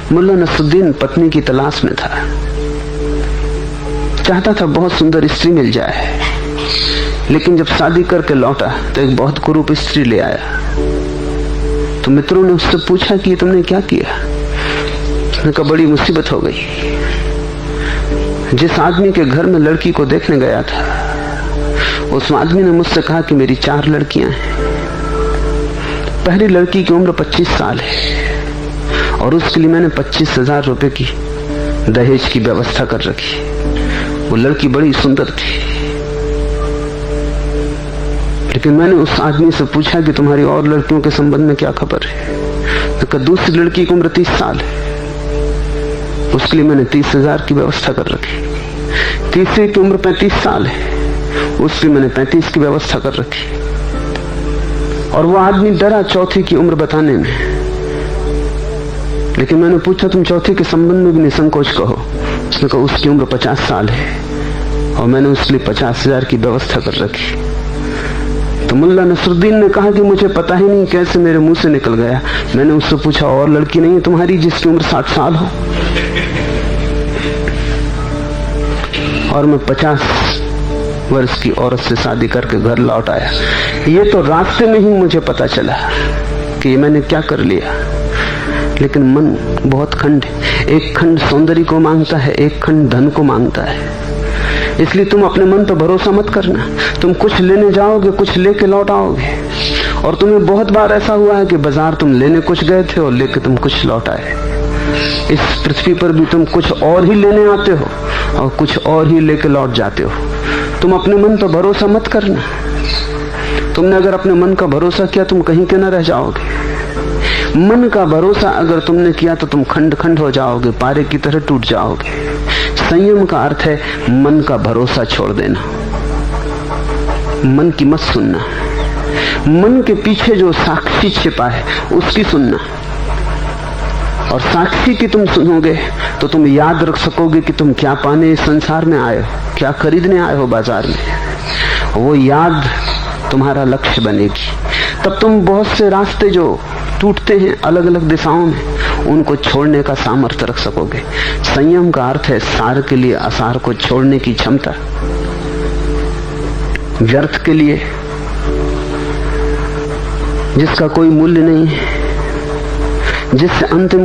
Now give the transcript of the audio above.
मुल्ला नसरुद्दीन पत्नी की तलाश में था, चाहता था बहुत सुंदर स्त्री मिल जाए, लेकिन जब शादी करके लौटा तो एक बहुत कुरूप स्त्री ले आया। तो मित्रों ने उससे पूछा कि तुमने क्या किया? उसने कहा बड़ी मुसीबत हो गई। जिस आदमी के घर में लड़की को देखने गया था, उस आदमी ने मुझसे कहा कि मेरी 4 लड़कियां हैं। पहली लड़की की उम्र 25 साल है और उसके लिए मैंने 25,000 रुपए की दहेज की व्यवस्था कर रखी। वो लड़की बड़ी सुंदर थी, लेकिन मैंने उस आदमी से पूछा कि तुम्हारी और लड़कियों के संबंध में क्या खबर है? तो कहा दूसरी लड़की की उम्र 30 साल है, उसके लिए मैंने 30,000 की व्यवस्था कर रखी। तीसरी की उम्र 35 साल है, उसके लिए मैंने 35 की व्यवस्था कर रखी। और वो आदमी डरा चौथी की उम्र बताने में, लेकिन मैंने पूछा तुम चौथी के संबंध में भी निसंकोच कहो। उसने कहा उसकी उम्र 50 साल है और मैंने उसके लिए 50,000 की व्यवस्था कर रखी। तो मुल्ला नसरुद्दीन ने कहा कि मुझे पता ही नहीं कैसे मेरे मुंह से निकल गया। मैंने उससे पूछा और लड़की नहीं है तुम्हारी जिसकी उम्र 60 साल हो? और मैं 50 वर्ष की औरत से शादी करके घर लौट आया। ये तो रास्ते में ही मुझे पता चला कि ये मैंने क्या कर लिया। लेकिन मन बहुत खंड है, एक खंड सौंदर्य को मांगता है, एक खंड धन को मांगता है। इसलिए तुम अपने मन पर भरोसा मत करना। तुम कुछ लेने जाओगे, कुछ लेके लौट आओगे। और तुम्हें बहुत बार ऐसा हुआ है कि बाजार तुम लेने कुछ गए थे और लेके तुम कुछ लौट आए। इस पृथ्वी पर भी तुम कुछ और ही लेने आते हो और कुछ और ही लेके लौट जाते हो। तुम अपने मन पर भरोसा मत करना। तुमने अगर अपने मन का भरोसा किया तुम कहीं के न रह जाओगे। मन का भरोसा अगर तुमने किया तो तुम खंड खंड हो जाओगे, पारे की तरह टूट जाओगे। संयम का अर्थ है मन का भरोसा छोड़ देना, मन की मत सुनना। मन के पीछे जो साक्षी छिपा है उसकी सुनना। और साक्षी की तुम सुनोगे तो तुम याद रख सकोगे कि तुम क्या पाने इस संसार में आए हो, क्या खरीदने आए हो बाजार में। वो याद तुम्हारा लक्ष्य बनेगी। तब तुम बहुत से रास्ते जो टूटते हैं अलग अलग दिशाओं में, उनको छोड़ने का सामर्थ्य रख सकोगे। संयम का अर्थ है सार के लिए असार को छोड़ने की क्षमता। व्यर्थ के लिए जिसका कोई मूल्य नहीं है, जिससे अंतिम